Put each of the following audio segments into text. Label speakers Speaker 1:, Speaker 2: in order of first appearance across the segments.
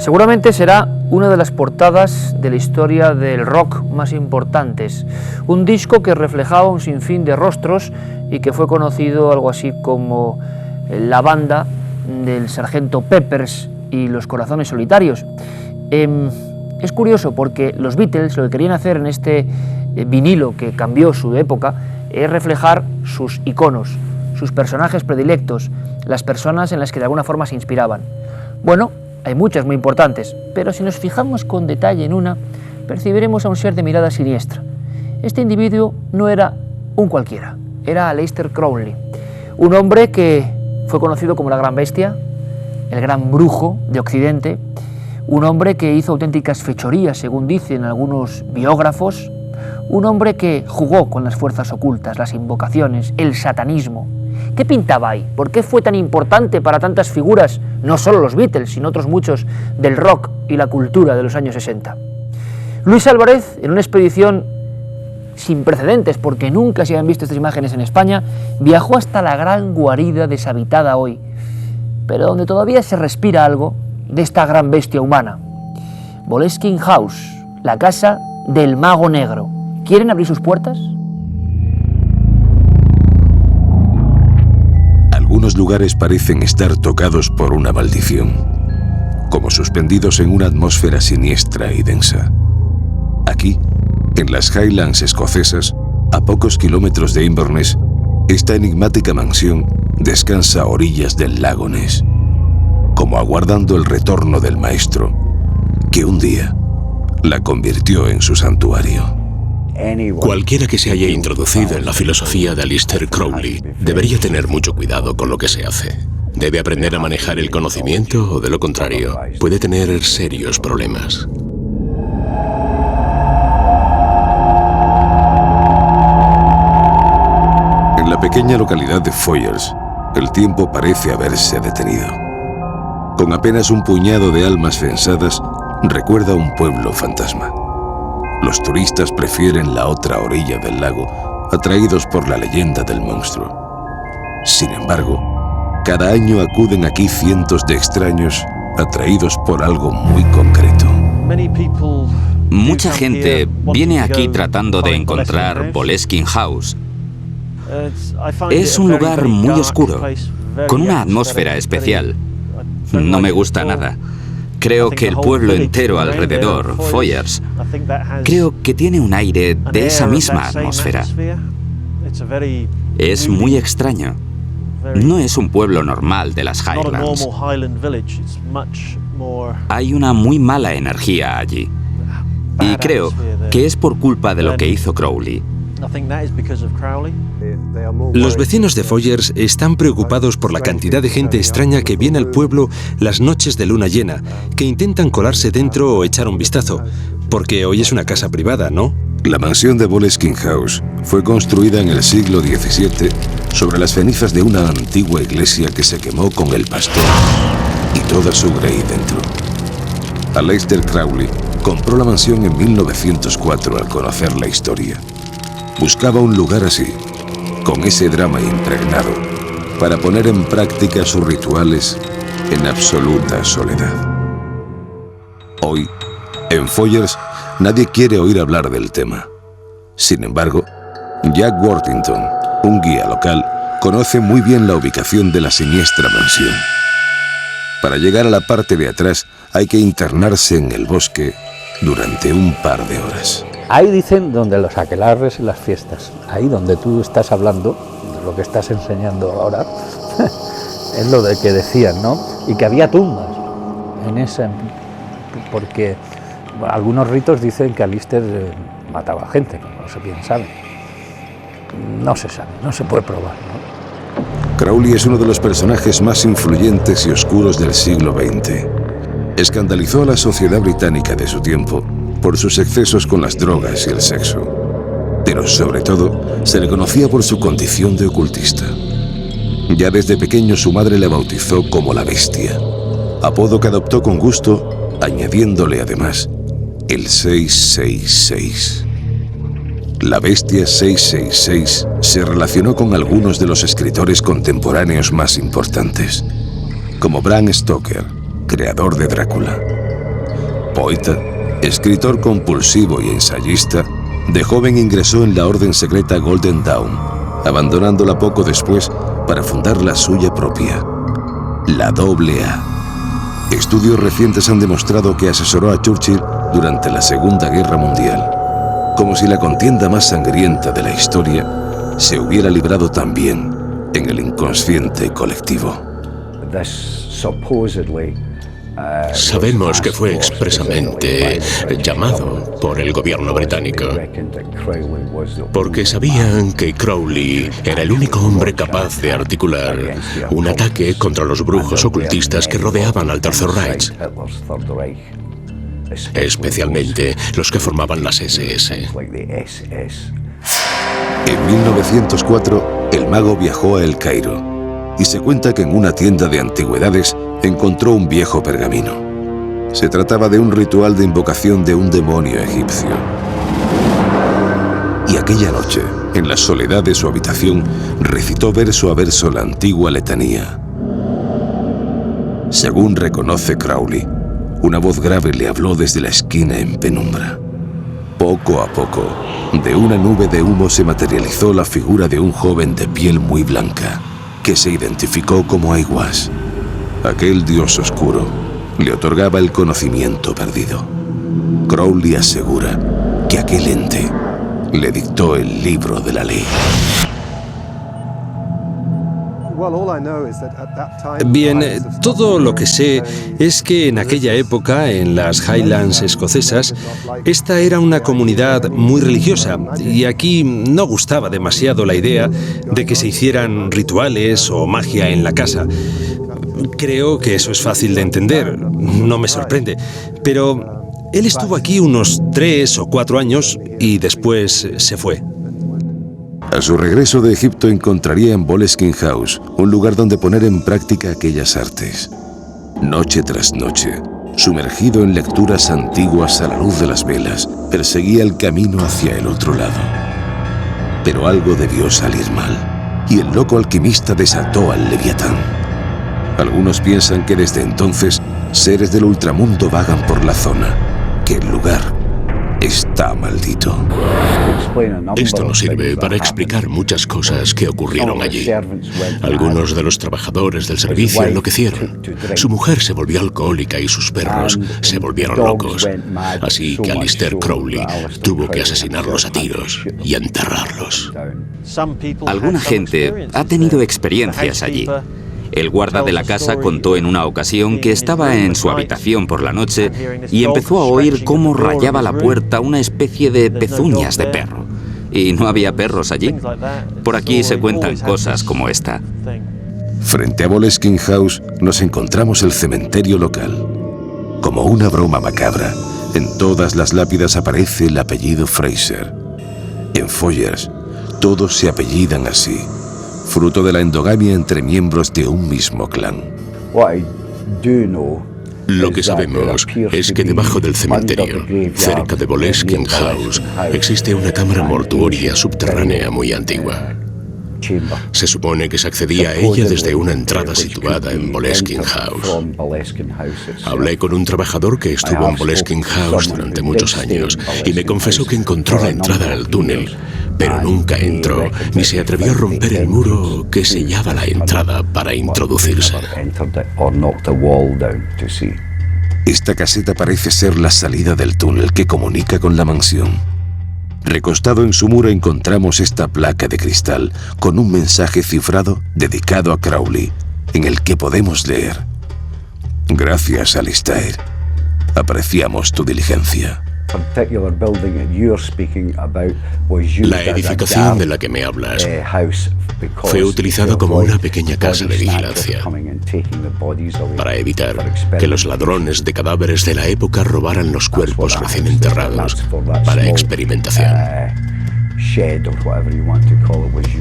Speaker 1: Seguramente será una de las portadas de la historia del rock más importantes. Un disco que reflejaba un sinfín de rostros y que fue conocido algo así como la banda del Sargento Peppers y los Corazones Solitarios. Es curioso porque los Beatles lo que querían hacer en este vinilo que cambió su época es reflejar sus iconos, sus personajes predilectos, las personas en las que de alguna forma se inspiraban. Bueno, hay muchas muy importantes, pero si nos fijamos con detalle en una, percibiremos a un ser de mirada siniestra. Este individuo no era un cualquiera, era Aleister Crowley, un hombre que fue conocido como la Gran Bestia, el Gran Brujo de Occidente, un hombre que hizo auténticas fechorías, según dicen algunos biógrafos, un hombre que jugó con las fuerzas ocultas, las invocaciones, el satanismo. ¿Qué pintaba ahí? ¿Por qué fue tan importante para tantas figuras, no solo los Beatles, sino otros muchos del rock y la cultura de los años 60? Luis Álvarez, en una expedición sin precedentes, porque nunca se habían visto estas imágenes en España, viajó hasta la gran guarida deshabitada hoy, pero donde todavía se respira algo de esta gran bestia humana. Boleskine House, la casa del Mago Negro. ¿Quieren abrir sus puertas?
Speaker 2: Algunos lugares parecen estar tocados por una maldición, como suspendidos en una atmósfera siniestra y densa. Aquí, en las Highlands escocesas, a pocos kilómetros de Inverness, esta enigmática mansión descansa a orillas del lago Ness, como aguardando el retorno del maestro, que un día la convirtió en su santuario.
Speaker 3: Cualquiera que se haya introducido en la filosofía de Aleister Crowley debería tener mucho cuidado con lo que se hace. Debe aprender a manejar el conocimiento o, de lo contrario, puede tener serios problemas.
Speaker 2: En la pequeña localidad de Foyers, el tiempo parece haberse detenido. Con apenas un puñado de almas censadas, recuerda un pueblo fantasma. Los turistas prefieren la otra orilla del lago, atraídos por la leyenda del monstruo. Sin embargo, cada año acuden aquí cientos de extraños atraídos por algo muy concreto.
Speaker 4: Mucha gente viene aquí tratando de encontrar Boleskine House. Es un lugar muy oscuro, con una atmósfera especial. No me gusta nada. Creo que el pueblo entero alrededor, Foyers, creo que tiene un aire de esa misma atmósfera. Es muy extraño. No es un pueblo normal de las Highlands. Hay una muy mala energía allí. Y creo que es por culpa de lo que hizo Crowley.
Speaker 5: Los vecinos de Foyers están preocupados por la cantidad de gente extraña que viene al pueblo las noches de luna llena, que intentan colarse dentro o echar un vistazo, porque hoy es una casa privada, ¿no?
Speaker 2: La mansión de Boleskine House fue construida en el siglo XVII sobre las cenizas de una antigua iglesia que se quemó con el pastor y toda su grey dentro. Aleister Crowley compró la mansión en 1904 al conocer la historia. Buscaba un lugar así, con ese drama impregnado, para poner en práctica sus rituales en absoluta soledad. Hoy, en Foyers, nadie quiere oír hablar del tema. Sin embargo, Jack Worthington, un guía local, conoce muy bien la ubicación de la siniestra mansión. Para llegar a la parte de atrás, hay que internarse en el bosque durante un par de horas.
Speaker 6: Ahí dicen donde los aquelarres y las fiestas, ahí donde tú estás hablando, de lo que estás enseñando ahora, es lo de que decían, ¿no? Y que había tumbas en esa, porque bueno, algunos ritos dicen que Aleister mataba gente, no sé quién sabe. No se sabe, no se puede probar, ¿no?
Speaker 2: Crowley es uno de los personajes más influyentes y oscuros del siglo XX. Escandalizó a la sociedad británica de su tiempo por sus excesos con las drogas y el sexo. Pero sobre todo, se le conocía por su condición de ocultista. Ya desde pequeño su madre le bautizó como la Bestia, apodo que adoptó con gusto, añadiéndole además el 666. La Bestia 666 se relacionó con algunos de los escritores contemporáneos más importantes, como Bram Stoker, creador de Drácula, Poeta, escritor compulsivo y ensayista, de joven ingresó en la orden secreta Golden Dawn, abandonándola poco después para fundar la suya propia, la AA. Estudios recientes han demostrado que asesoró a Churchill durante la Segunda Guerra Mundial, como si la contienda más sangrienta de la historia se hubiera librado también en el inconsciente colectivo.
Speaker 3: Sabemos que fue expresamente llamado por el gobierno británico, porque sabían que Crowley era el único hombre capaz de articular un ataque contra los brujos ocultistas que rodeaban al Tercer Reich, especialmente los que formaban las SS.
Speaker 2: En 1904, el mago viajó a El Cairo y se cuenta que en una tienda de antigüedades encontró un viejo pergamino. Se trataba de un ritual de invocación de un demonio egipcio. Y aquella noche, en la soledad de su habitación, recitó verso a verso la antigua letanía. Según reconoce Crowley, una voz grave le habló desde la esquina en penumbra. Poco a poco, de una nube de humo se materializó la figura de un joven de piel muy blanca, que se identificó como Aiwass. Aquel dios oscuro le otorgaba el conocimiento perdido. Crowley asegura que aquel ente le dictó el libro de la ley.
Speaker 5: Bien, todo lo que sé es que en aquella época, en las Highlands escocesas, esta era una comunidad muy religiosa y aquí no gustaba demasiado la idea de que se hicieran rituales o magia en la casa. Creo que eso es fácil de entender, no me sorprende, pero él estuvo aquí unos 3 o 4 años y después se fue.
Speaker 2: A su regreso de Egipto encontraría en Boleskine House un lugar donde poner en práctica aquellas artes. Noche tras noche, sumergido en lecturas antiguas a la luz de las velas, perseguía el camino hacia el otro lado. Pero algo debió salir mal, y el loco alquimista desató al Leviatán. Algunos piensan que desde entonces seres del ultramundo vagan por la zona, que el lugar está maldito.
Speaker 3: Esto nos sirve para explicar muchas cosas que ocurrieron allí. Algunos de los trabajadores del servicio enloquecieron. Su mujer se volvió alcohólica y sus perros se volvieron locos. Así que Aleister Crowley tuvo que asesinarlos a tiros y enterrarlos.
Speaker 4: Alguna gente ha tenido experiencias allí. El guarda de la casa contó en una ocasión que estaba en su habitación por la noche y empezó a oír cómo rayaba la puerta una especie de pezuñas de perro. Y no había perros allí. Por aquí se cuentan cosas como esta.
Speaker 2: Frente a Boleskine House nos encontramos el cementerio local. Como una broma macabra, en todas las lápidas aparece el apellido Fraser. En Foyers, todos se apellidan así, fruto de la endogamia entre miembros de un mismo clan.
Speaker 3: Lo que sabemos es que debajo del cementerio, cerca de Boleskine House, existe una cámara mortuoria subterránea muy antigua. Se supone que se accedía a ella desde una entrada situada en Boleskine House. Hablé con un trabajador que estuvo en Boleskine House durante muchos años y me confesó que encontró la entrada al túnel, pero nunca entró ni se atrevió a romper el muro que sellaba la entrada para introducirse.
Speaker 2: Esta caseta parece ser la salida del túnel que comunica con la mansión. Recostado en su muro encontramos esta placa de cristal con un mensaje cifrado dedicado a Crowley, en el que podemos leer: gracias, Aleister. Apreciamos tu diligencia.
Speaker 3: La edificación de la que me hablas fue utilizada como una pequeña casa de vigilancia para evitar que los ladrones de cadáveres de la época robaran los cuerpos recién enterrados para experimentación.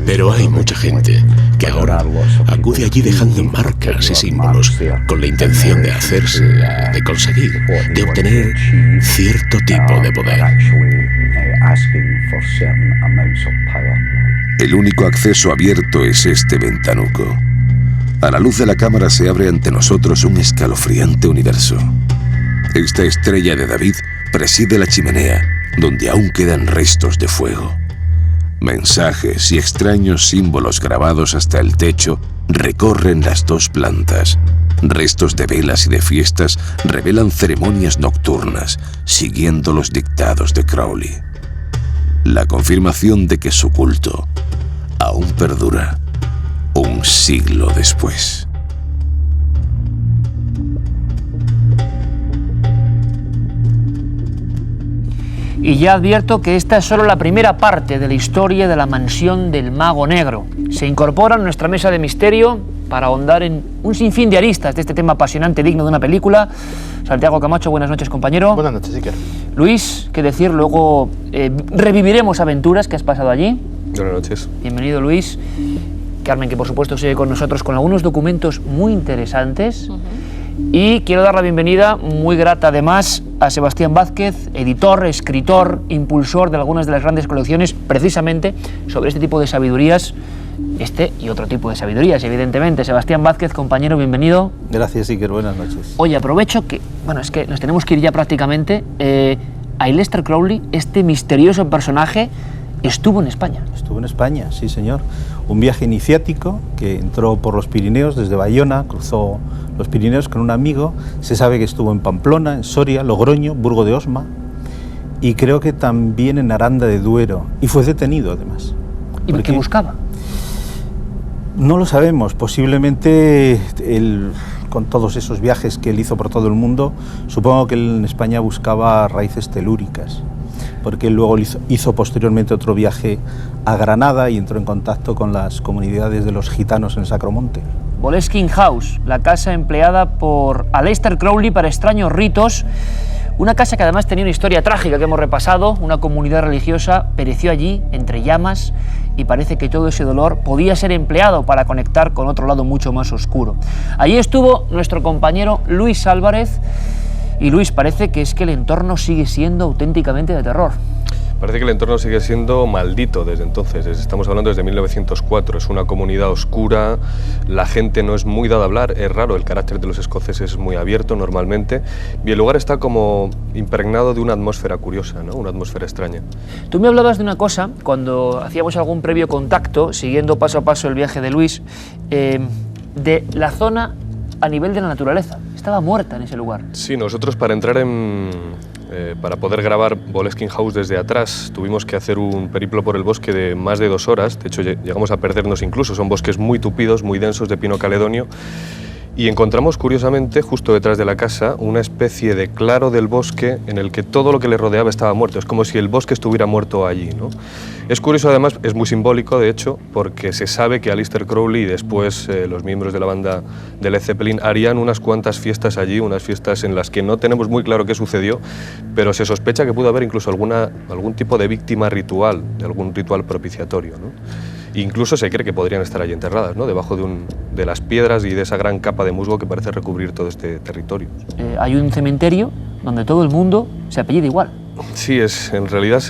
Speaker 3: Pero hay mucha gente que ahora acude allí dejando marcas y símbolos con la intención de hacerse, de conseguir, de obtener cierto tipo de poder.
Speaker 2: El único acceso abierto es este ventanuco. A la luz de la cámara se abre ante nosotros un escalofriante universo. Esta estrella de David preside la chimenea, donde aún quedan restos de fuego. Mensajes y extraños símbolos grabados hasta el techo recorren las dos plantas. Restos de velas y de fiestas revelan ceremonias nocturnas, siguiendo los dictados de Crowley. La confirmación de que su culto aún perdura un siglo después.
Speaker 1: Y ya advierto que esta es solo la primera parte de la historia de la mansión del Mago Negro. Se incorpora a nuestra mesa de misterio para ahondar en un sinfín de aristas de este tema apasionante, digno de una película. Santiago Camacho, buenas noches, compañero.
Speaker 7: Buenas noches, Iker.
Speaker 1: Luis, qué decir, luego reviviremos aventuras que has pasado allí.
Speaker 7: Buenas noches.
Speaker 1: Bienvenido, Luis. Carmen, que por supuesto sigue con nosotros con algunos documentos muy interesantes. Y quiero dar la bienvenida, muy grata además, a Sebastián Vázquez, editor, escritor, impulsor de algunas de las grandes colecciones, precisamente sobre este tipo de sabidurías, este y otro tipo de sabidurías, evidentemente. Sebastián Vázquez, compañero, bienvenido.
Speaker 8: Gracias, Iker, buenas noches.
Speaker 1: Oye, aprovecho que, bueno, es que nos tenemos que ir ya prácticamente. Aleister Crowley, este misterioso personaje, estuvo en España.
Speaker 8: Estuvo en España, sí, señor. Un viaje iniciático que entró por los Pirineos, desde Bayona, cruzó los Pirineos con un amigo. Se sabe que estuvo en Pamplona, en Soria, Logroño, Burgo de Osma y creo que también en Aranda de Duero. Y fue detenido, además.
Speaker 1: ¿Y qué buscaba?
Speaker 8: No lo sabemos. Posiblemente él, con todos esos viajes que él hizo por todo el mundo, supongo que él en España buscaba raíces telúricas, porque él luego hizo posteriormente otro viaje a Granada y entró en contacto con las comunidades de los gitanos en Sacromonte.
Speaker 1: Boleskine House, la casa empleada por Aleister Crowley para extraños ritos, una casa que además tenía una historia trágica que hemos repasado. Una comunidad religiosa pereció allí entre llamas y parece que todo ese dolor podía ser empleado para conectar con otro lado mucho más oscuro. Allí estuvo nuestro compañero Luis Álvarez. Y Luis, parece que es que el entorno sigue siendo auténticamente de terror.
Speaker 7: Parece que el entorno sigue siendo maldito desde entonces. Estamos hablando desde 1904. Es una comunidad oscura, la gente no es muy dada a hablar, es raro, el carácter de los escoceses es muy abierto normalmente, y el lugar está como impregnado de una atmósfera curiosa, ¿no? Una atmósfera extraña.
Speaker 1: Tú me hablabas de una cosa, cuando hacíamos algún previo contacto, siguiendo paso a paso el viaje de Luis, de la zona a nivel de la naturaleza. Estaba muerta en ese lugar.
Speaker 7: Sí, nosotros para entrar para poder grabar Boleskine House desde atrás tuvimos que hacer un periplo por el bosque de más de 2 horas. De hecho, llegamos a perdernos incluso. Son bosques muy tupidos, muy densos de pino caledonio. Y encontramos, curiosamente, justo detrás de la casa, una especie de claro del bosque en el que todo lo que le rodeaba estaba muerto. Es como si el bosque estuviera muerto allí, ¿no? Es curioso, además, es muy simbólico, de hecho, porque se sabe que Aleister Crowley y después los miembros de la banda de Led Zeppelin harían unas cuantas fiestas allí, unas fiestas en las que no tenemos muy claro qué sucedió, pero se sospecha que pudo haber incluso algún tipo de víctima ritual, de algún ritual propiciatorio, ¿no? Incluso se cree que podrían estar allí enterradas, ¿no? Debajo de las piedras y de esa gran capa de musgo que parece recubrir todo este territorio.
Speaker 1: Hay un cementerio donde todo el mundo se apellida igual.
Speaker 7: Sí, en realidad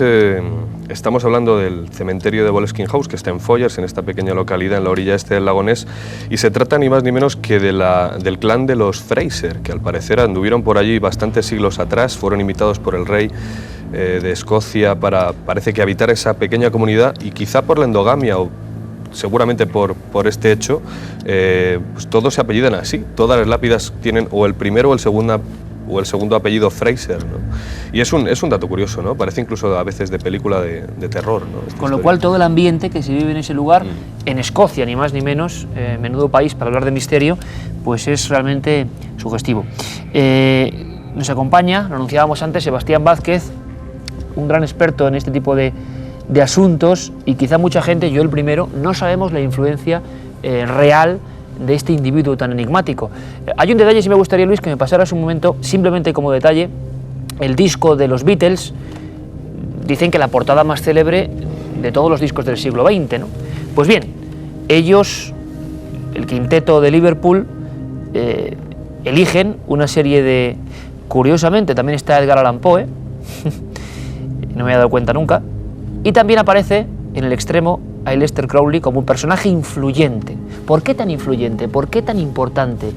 Speaker 7: estamos hablando del cementerio de Boleskine House, que está en Foyers, en esta pequeña localidad en la orilla este del lago Ness, y se trata ni más ni menos que del clan de los Fraser, que al parecer anduvieron por allí bastantes siglos atrás, fueron invitados por el rey de Escocia para, parece que, habitar esa pequeña comunidad, y quizá por la endogamia o seguramente por este hecho, pues todos se apellidan así. Todas las lápidas tienen o el primero o el segundo apellido Fraser, ¿no? Y es un dato curioso, ¿no? Parece incluso a veces de película de terror, ¿no?
Speaker 1: Con lo cual todo el ambiente que se vive en ese lugar, en Escocia ni más ni menos, menudo país para hablar de misterio, pues es realmente sugestivo. Nos acompaña, lo anunciábamos antes, Sebastián Vázquez, un gran experto en este tipo de asuntos, y quizá mucha gente, yo el primero, no sabemos la influencia real de este individuo tan enigmático. Hay un detalle, si me gustaría, Luis, que me pasaras un momento, simplemente como detalle, el disco de los Beatles. Dicen que la portada más célebre de todos los discos del siglo XX, ¿no? Pues bien, ellos, el quinteto de Liverpool, eligen una serie de... Curiosamente, también está Edgar Allan Poe, no me había dado cuenta nunca, y también aparece en el extremo Aleister Crowley como un personaje influyente. ¿Por qué tan influyente? ¿Por qué tan importante?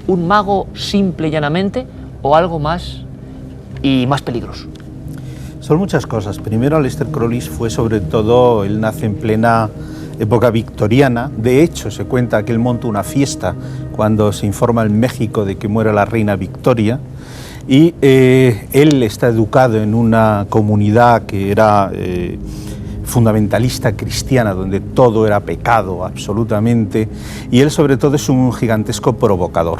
Speaker 1: ¿Un mago simple y llanamente? o algo más y más peligroso?
Speaker 8: Son muchas cosas. Primero, Aleister Crowley fue sobre todo, él nace en plena época victoriana. De hecho, se cuenta que él monta una fiesta cuando se informa en México de que muere la reina Victoria, y él está educado en una comunidad que era fundamentalista cristiana, donde todo era pecado absolutamente, y él sobre todo es un gigantesco provocador.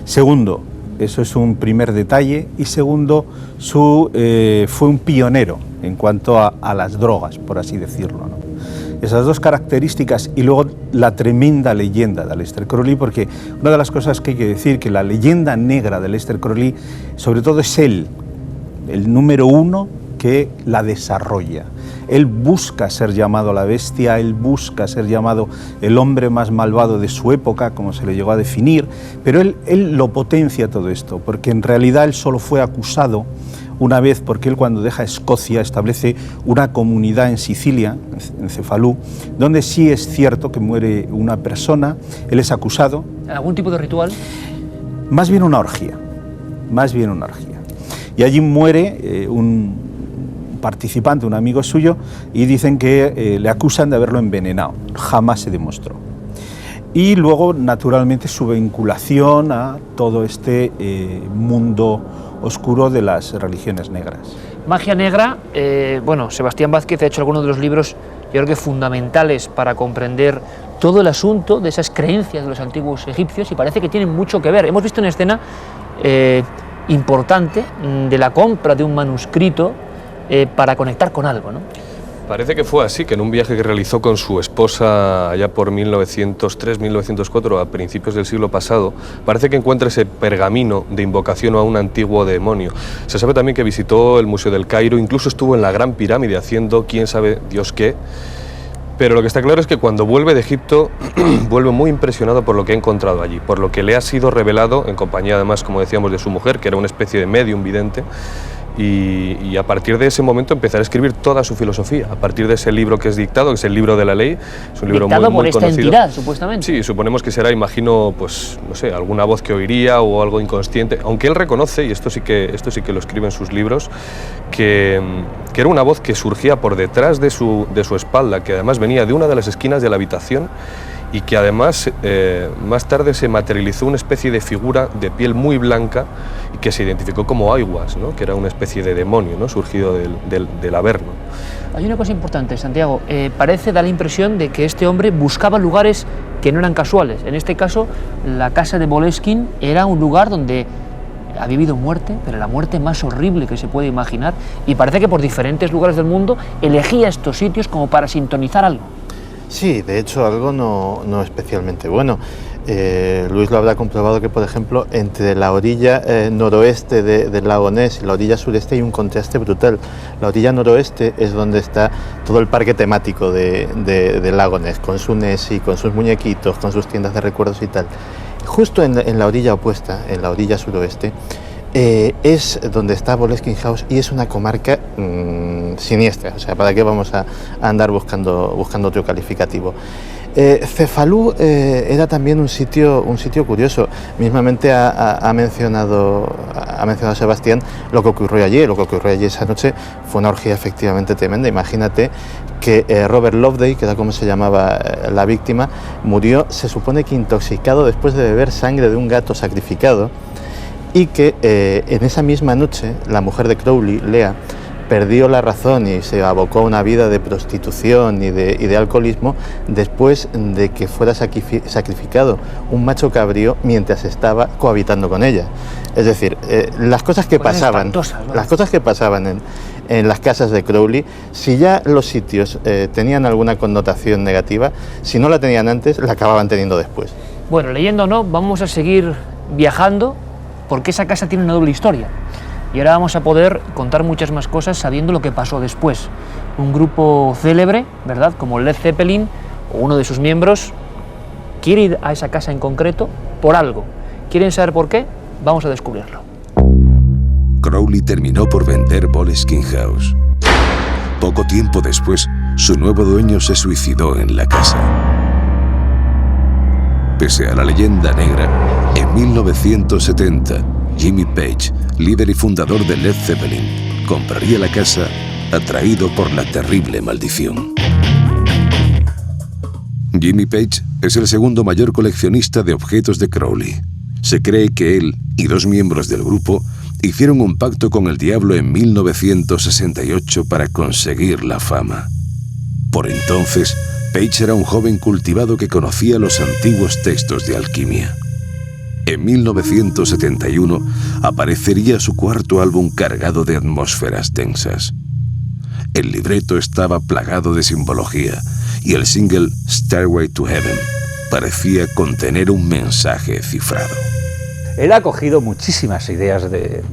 Speaker 8: Segundo, eso es un primer detalle, y segundo, fue un pionero en cuanto a las drogas, por así decirlo, ¿no? Esas dos características, y luego la tremenda leyenda de Aleister Crowley, porque una de las cosas que hay que decir, que la leyenda negra de Aleister Crowley, sobre todo es él, el número uno que la desarrolla. Él busca ser llamado la bestia, él busca ser llamado el hombre más malvado de su época, como se le llegó a definir, pero él lo potencia todo esto, porque en realidad él solo fue acusado una vez, porque él cuando deja Escocia establece una comunidad en Sicilia, en Cefalú, donde sí es cierto que muere una persona, él es acusado.
Speaker 1: ¿Algún tipo de ritual?
Speaker 8: Más bien una orgía, más bien una orgía. Y allí muere un participante, un amigo suyo, y dicen que le acusan de haberlo envenenado. Jamás se demostró. Y luego, naturalmente, su vinculación a todo este mundo oscuro de las religiones negras.
Speaker 1: Magia negra, bueno, Sebastián Vázquez ha hecho algunos de los libros, yo creo que fundamentales para comprender todo el asunto de esas creencias de los antiguos egipcios, y parece que tienen mucho que ver. Hemos visto una escena importante de la compra de un manuscrito para conectar con algo, ¿no?
Speaker 7: Parece que fue así, que en un viaje que realizó con su esposa allá por 1903-1904, a principios del siglo pasado, parece que encuentra ese pergamino de invocación a un antiguo demonio. Se sabe también que visitó el Museo del Cairo, incluso estuvo en la Gran Pirámide haciendo quién sabe Dios qué. Pero lo que está claro es que cuando vuelve de Egipto, vuelve muy impresionado por lo que ha encontrado allí, por lo que le ha sido revelado, en compañía además, como decíamos, de su mujer, que era una especie de medium vidente. Y a partir de ese momento empezar a escribir toda su filosofía, a partir de ese libro que es dictado, que es el libro de la ley, es un libro
Speaker 1: dictado
Speaker 7: muy
Speaker 1: por esta
Speaker 7: conocido.
Speaker 1: Entidad, supuestamente.
Speaker 7: Sí, suponemos que será, imagino, pues no sé, alguna voz que oiría o algo inconsciente, aunque él reconoce, y esto sí que lo escribe en sus libros, que era una voz que surgía por detrás de su espalda, que además venía de una de las esquinas de la habitación, y que además más tarde se materializó una especie de figura de piel muy blanca y que se identificó como Aiwass, ¿no? Que era una especie de demonio, ¿no? Surgido del Averno.
Speaker 1: Hay una cosa importante, Santiago, da la impresión de que este hombre buscaba lugares que no eran casuales. En este caso, la casa de Boleskine era un lugar donde había habido muerte, pero la muerte más horrible que se puede imaginar, y parece que por diferentes lugares del mundo elegía estos sitios como para sintonizar algo.
Speaker 9: Sí, de hecho algo no especialmente bueno. Luis lo habrá comprobado que, por ejemplo, entre la orilla noroeste del lago Ness y la orilla sureste hay un contraste brutal. La orilla noroeste es donde está todo el parque temático del lago Ness, con su Nessie, con sus muñequitos, con sus tiendas de recuerdos y tal. Justo en la orilla opuesta, en la orilla suroeste, es donde está Boleskine House, y es una comarca siniestra. O sea, ¿para qué vamos a andar buscando otro calificativo? Cefalú era también un sitio curioso. Mismamente ha mencionado Sebastián lo que ocurrió allí. Lo que ocurrió allí esa noche fue una orgía efectivamente tremenda. Imagínate que Robert Loveday, que era como se llamaba la víctima, murió, se supone que intoxicado después de beber sangre de un gato sacrificado, y que en esa misma noche la mujer de Crowley, Lea, perdió la razón y se abocó a una vida de prostitución y de alcoholismo después de que fuera sacrificado un macho cabrío mientras estaba cohabitando con ella. Es decir, las cosas que pasaban, ¿no? Las cosas que pasaban en las casas de Crowley, si ya los sitios tenían alguna connotación negativa, si no la tenían antes, la acababan teniendo después.
Speaker 1: Bueno, leyendo o no, vamos a seguir viajando, porque esa casa tiene una doble historia. Y ahora vamos a poder contar muchas más cosas sabiendo lo que pasó después. Un grupo célebre, ¿verdad?, como Led Zeppelin, o uno de sus miembros, quiere ir a esa casa en concreto por algo. ¿Quieren saber por qué? Vamos a descubrirlo.
Speaker 2: Crowley terminó por vender Boleskine House. Poco tiempo después, su nuevo dueño se suicidó en la casa. Pese a la leyenda negra, en 1970, Jimmy Page, líder y fundador de Led Zeppelin, compraría la casa atraído por la terrible maldición. Jimmy Page es el segundo mayor coleccionista de objetos de Crowley. Se cree que él y 2 miembros del grupo hicieron un pacto con el diablo en 1968 para conseguir la fama. Por entonces, Page era un joven cultivado que conocía los antiguos textos de alquimia. En 1971 aparecería su cuarto álbum cargado de atmósferas densas. El libreto estaba plagado de simbología y el single Stairway to Heaven parecía contener un mensaje cifrado.
Speaker 6: Él ha cogido muchísimas ideas de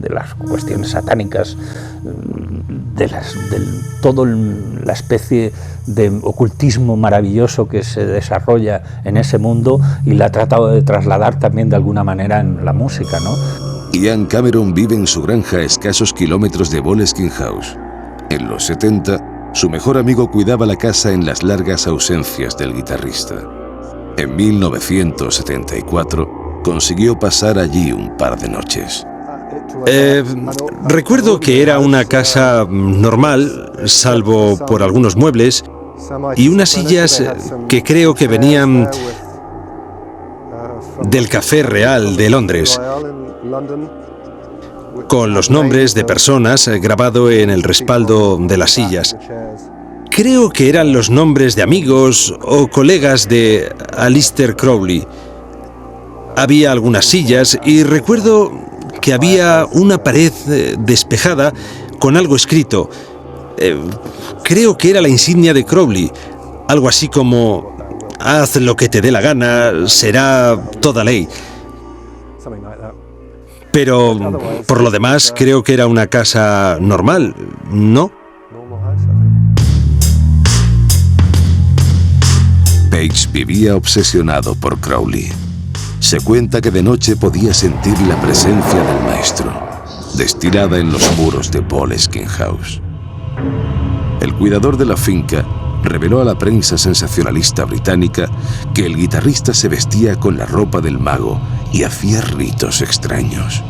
Speaker 6: las cuestiones satánicas, de toda la especie de ocultismo maravilloso que se desarrolla en ese mundo, y la ha tratado de trasladar también de alguna manera en la música, ¿no?
Speaker 2: Ian Cameron vive en su granja a escasos kilómetros de Boleskine House. En los 70, su mejor amigo cuidaba la casa en las largas ausencias del guitarrista. En 1974, consiguió pasar allí un par de noches.
Speaker 5: Recuerdo que era una casa normal, salvo por algunos muebles y unas sillas que creo que venían del Café Real de Londres, con los nombres de personas grabado en el respaldo de las sillas. Creo que eran los nombres de amigos o colegas de Aleister Crowley. Había algunas sillas y recuerdo que había una pared despejada con algo escrito. Creo que era la insignia de Crowley, algo así como: haz lo que te dé la gana, será toda ley. Pero por lo demás creo que era una casa normal, ¿no?
Speaker 2: Page vivía obsesionado por Crowley. Se cuenta que de noche podía sentir la presencia del maestro, destilada en los muros de Boleskine House. El cuidador de la finca reveló a la prensa sensacionalista británica que el guitarrista se vestía con la ropa del mago y hacía ritos extraños.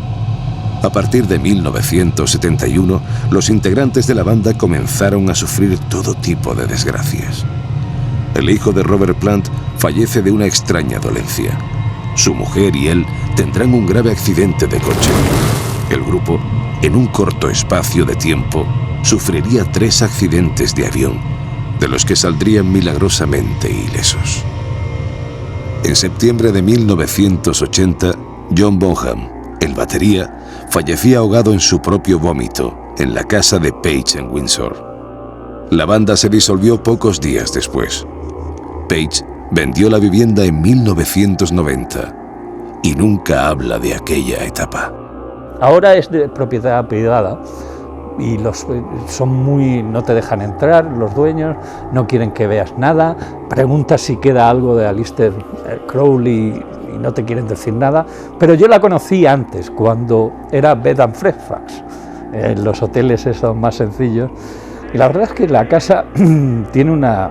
Speaker 2: A partir de 1971, los integrantes de la banda comenzaron a sufrir todo tipo de desgracias. El hijo de Robert Plant fallece de una extraña dolencia. Su mujer y él tendrán un grave accidente de coche. El grupo, en un corto espacio de tiempo, sufriría 3 accidentes de avión, de los que saldrían milagrosamente ilesos. En septiembre de 1980, John Bonham, el batería, fallecía ahogado en su propio vómito en la casa de Page en Windsor. La banda se disolvió pocos días después. Page vendió la vivienda en 1990 y nunca habla de aquella etapa.
Speaker 6: Ahora es de propiedad privada y son muy... no te dejan entrar los dueños, no quieren que veas nada, preguntas si queda algo de Aleister Crowley y no te quieren decir nada, pero yo la conocí antes, cuando era Bed and Breakfast, en los hoteles esos más sencillos, y la verdad es que la casa tiene una...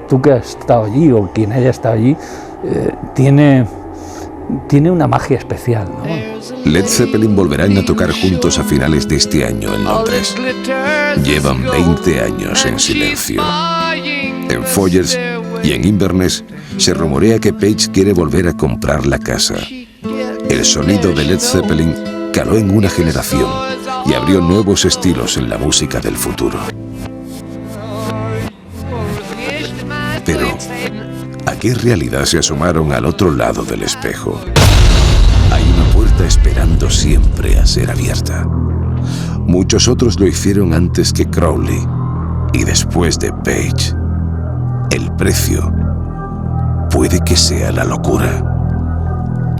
Speaker 6: Tú que has estado allí, o quien haya estado allí, tiene una magia especial, ¿no?
Speaker 2: Led Zeppelin volverán a tocar juntos a finales de este año en Londres. Llevan 20 años en silencio. En Foyers y en Inverness se rumorea que Page quiere volver a comprar la casa. El sonido de Led Zeppelin caló en una generación y abrió nuevos estilos en la música del futuro. Pero, ¿a qué realidad se asomaron al otro lado del espejo? Hay una puerta esperando siempre a ser abierta. Muchos otros lo hicieron antes que Crowley y después de Page. El precio puede que sea la locura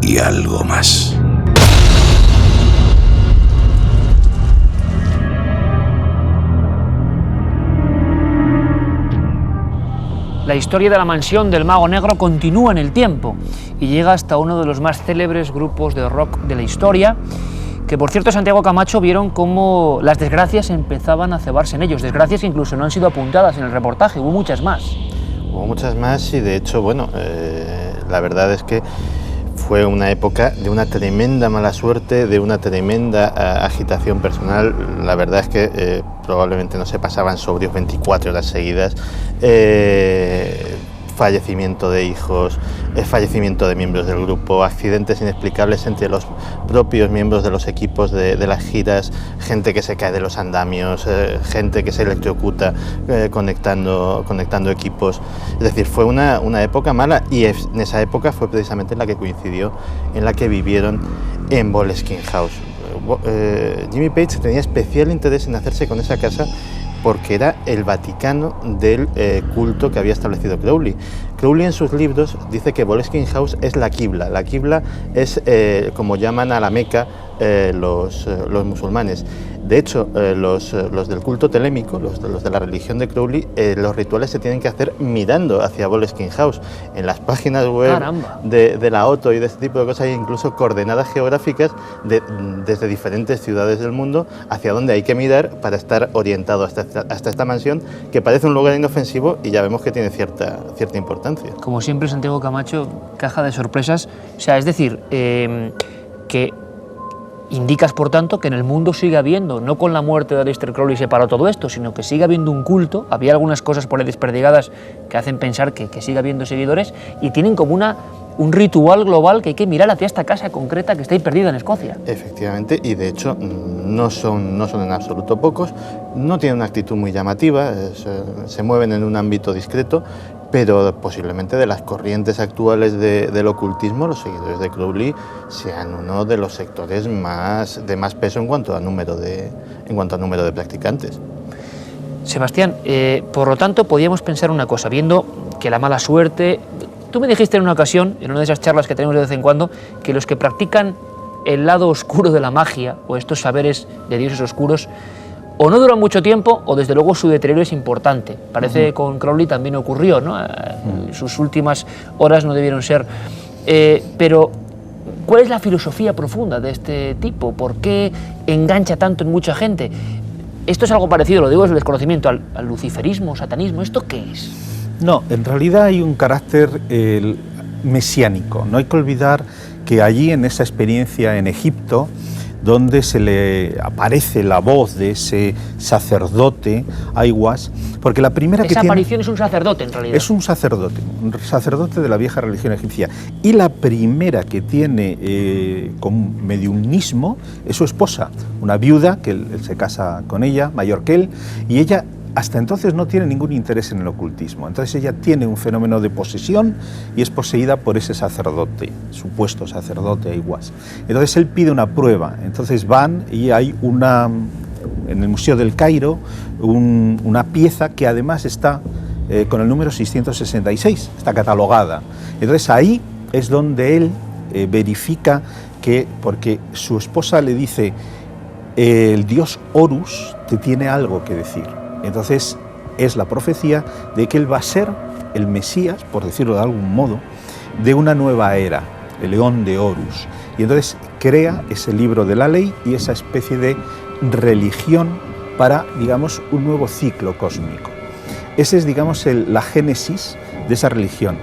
Speaker 2: y algo más.
Speaker 1: La historia de la mansión del Mago Negro continúa en el tiempo y llega hasta uno de los más célebres grupos de rock de la historia, que por cierto Santiago Camacho vieron cómo las desgracias empezaban a cebarse en ellos, desgracias que incluso no han sido apuntadas en el reportaje, hubo muchas más.
Speaker 9: Hubo muchas más y de hecho, bueno, la verdad es que fue una época de una tremenda mala suerte, de una tremenda agitación personal. La verdad es que probablemente no se pasaban sobrios 24 horas seguidas. Fallecimiento de hijos, fallecimiento de miembros del grupo, accidentes inexplicables entre los propios miembros de los equipos de las giras, gente que se cae de los andamios, gente que se electrocuta conectando equipos. Es decir, fue una época mala, y en esa época fue precisamente en la que coincidió, en la que vivieron en Boleskine House. Jimmy Page tenía especial interés en hacerse con esa casa porque era el Vaticano del culto que había establecido Crowley. Crowley en sus libros dice que Boleskine House es la Qibla. La Qibla es como llaman a la Meca los musulmanes. De hecho, los del culto telémico, los de la religión de Crowley, los rituales se tienen que hacer mirando hacia Boleskine House. En las páginas web de la OTO y de este tipo de cosas hay incluso coordenadas geográficas desde diferentes ciudades del mundo hacia donde hay que mirar para estar orientado hasta esta mansión, que parece un lugar inofensivo y ya vemos que tiene cierta importancia.
Speaker 1: Como siempre, Santiago Camacho, caja de sorpresas. O sea, es decir, que indicas, por tanto, que en el mundo sigue habiendo, no con la muerte de Aleister Crowley se paró todo esto, sino que sigue habiendo un culto. Había algunas cosas por ahí desperdigadas que hacen pensar que sigue habiendo seguidores, y tienen como un ritual global que hay que mirar hacia esta casa concreta que está ahí perdida en Escocia.
Speaker 9: Efectivamente, y de hecho no son en absoluto pocos, no tienen una actitud muy llamativa, se mueven en un ámbito discreto, pero posiblemente de las corrientes actuales del ocultismo, los seguidores de Crowley sean uno de los sectores de más peso en cuanto a número de practicantes.
Speaker 1: Sebastián, por lo tanto, podíamos pensar una cosa, viendo que la mala suerte... Tú me dijiste en una ocasión, en una de esas charlas que tenemos de vez en cuando, que los que practican el lado oscuro de la magia, o estos saberes de dioses oscuros, o no duran mucho tiempo, o desde luego su deterioro es importante. Parece que con Crowley también ocurrió, ¿no? Sus últimas horas no debieron ser. Pero, ¿cuál es la filosofía profunda de este tipo? ¿Por qué engancha tanto en mucha gente? Esto es algo parecido, lo digo desde el desconocimiento, al luciferismo, satanismo. ¿Esto qué es?
Speaker 8: No, en realidad hay un carácter mesiánico. No hay que olvidar que allí, en esa experiencia en Egipto, donde se le aparece la voz de ese sacerdote, Aiwass, porque la primera que tiene...
Speaker 1: Esa aparición es un sacerdote, en realidad.
Speaker 8: Es un sacerdote de la vieja religión egipcia. Y la primera que tiene con mediunismo es su esposa, una viuda, que él se casa con ella, mayor que él, y ella hasta entonces no tiene ningún interés en el ocultismo. Entonces ella tiene un fenómeno de posesión y es poseída por ese sacerdote, supuesto sacerdote Aiwass. Entonces él pide una prueba. Entonces van y hay en el Museo del Cairo, una pieza que además está con el número 666, está catalogada. Entonces ahí es donde él verifica que, porque su esposa le dice, el dios Horus te tiene algo que decir. Entonces es la profecía de que él va a ser el Mesías, por decirlo de algún modo, de una nueva era, el león de Horus. Y entonces crea ese libro de la ley y esa especie de religión para, digamos, un nuevo ciclo cósmico. Esa es, digamos, la génesis de esa religión.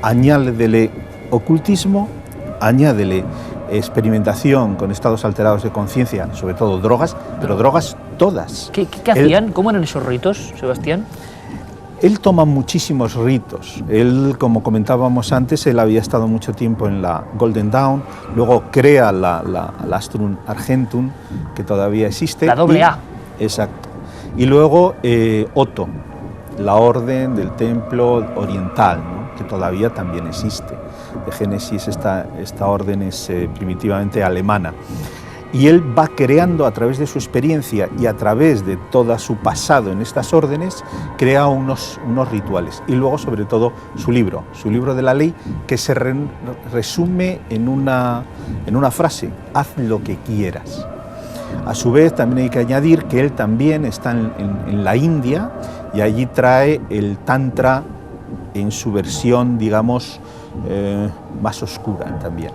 Speaker 8: Añádele ocultismo, añádele experimentación con estados alterados de conciencia, sobre todo drogas, pero drogas todas.
Speaker 1: ¿Qué hacían? ¿Cómo eran esos ritos, Sebastián?
Speaker 8: Él toma muchísimos ritos. Él, como comentábamos antes, él había estado mucho tiempo en la Golden Dawn, luego crea la Astrum Argentum, que todavía existe.
Speaker 1: La AA.
Speaker 8: Exacto. Y luego Otto, la Orden del Templo Oriental, ¿no?, que todavía también existe. De Génesis, esta orden es primitivamente alemana. Y él va creando, a través de su experiencia y a través de todo su pasado en estas órdenes, crea unos rituales. Y luego, sobre todo, su libro de la ley, que se resume en una frase: haz lo que quieras. A su vez, también hay que añadir que él también está en la India, y allí trae el Tantra en su versión, digamos, más oscura también.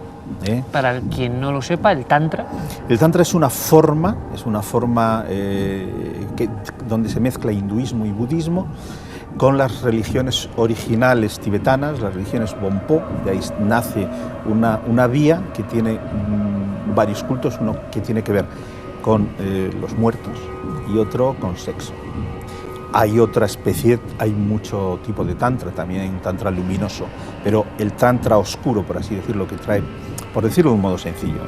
Speaker 1: Para quien no lo sepa, el Tantra...
Speaker 8: El Tantra es una forma donde se mezcla hinduismo y budismo, con las religiones originales tibetanas, las religiones Bonpo. De ahí nace una vía que tiene varios cultos, uno que tiene que ver con los muertos y otro con sexo. Hay otra especie, hay mucho tipo de tantra, también hay un tantra luminoso, pero el tantra oscuro, por así decirlo, que trae, por decirlo de un modo sencillo,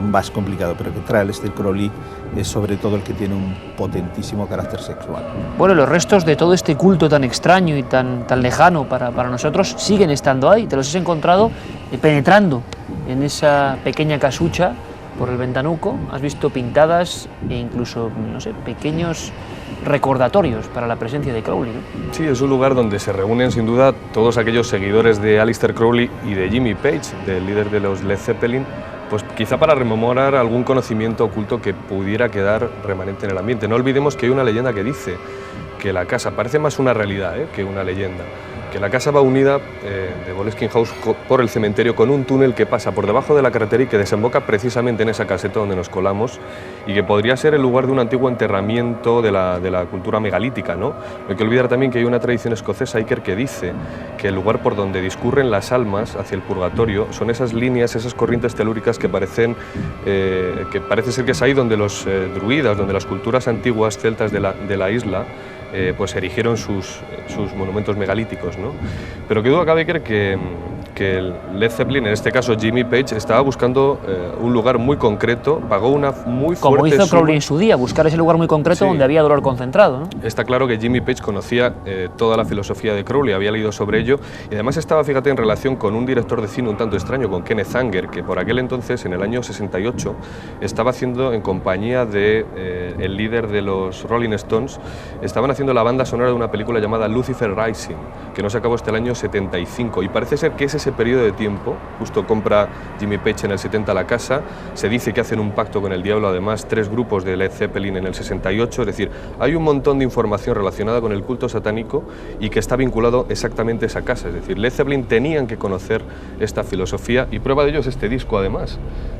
Speaker 8: más complicado, pero que trae Aleister Crowley, es sobre todo el que tiene un potentísimo carácter sexual.
Speaker 1: Bueno, los restos de todo este culto tan extraño y tan lejano para nosotros siguen estando ahí. Te los has encontrado penetrando en esa pequeña casucha por el ventanuco, has visto pintadas e incluso, no sé, pequeños recordatorios para la presencia de Crowley, ¿no?
Speaker 7: Sí, es un lugar donde se reúnen sin duda todos aquellos seguidores de Aleister Crowley y de Jimmy Page, del líder de los Led Zeppelin, pues quizá para rememorar algún conocimiento oculto que pudiera quedar remanente en el ambiente. No olvidemos que hay una leyenda que dice que la casa, parece más una realidad que una leyenda, que la casa va unida de Boleskine House por el cementerio con un túnel que pasa por debajo de la carretera y que desemboca precisamente en esa caseta donde nos colamos, y que podría ser el lugar de un antiguo enterramiento de la cultura megalítica, ¿no? No hay que olvidar también que hay una tradición escocesa, Iker, que dice que el lugar por donde discurren las almas hacia el purgatorio son esas líneas, esas corrientes telúricas que parece ser que es ahí donde los druidas, donde las culturas antiguas celtas de la isla pues erigieron sus monumentos megalíticos, ¿no? Pero que duda cabe creer que el Led Zeppelin, en este caso Jimmy Page, estaba buscando un lugar muy concreto, pagó una muy fuerte
Speaker 1: como hizo
Speaker 7: suma.
Speaker 1: Crowley en su día, buscar ese lugar muy concreto, sí, donde había dolor concentrado, ¿no?
Speaker 7: Está claro que Jimmy Page conocía toda la filosofía de Crowley, había leído sobre ello, y además estaba, fíjate, en relación con un director de cine un tanto extraño, con Kenneth Anger, que por aquel entonces, en el año 68, estaba haciendo en compañía de el líder de los Rolling Stones, estaban haciendo la banda sonora de una película llamada Lucifer Rising, que no se acabó hasta el año 75, y parece ser que es ese periodo de tiempo. Justo compra Jimmy Page en el 70 la casa, se dice que hacen un pacto con el diablo, además 3 grupos de Led Zeppelin en el 68, es decir, hay un montón de información relacionada con el culto satánico y que está vinculado exactamente a esa casa, es decir, Led Zeppelin tenían que conocer esta filosofía, y prueba de ello es este disco. Además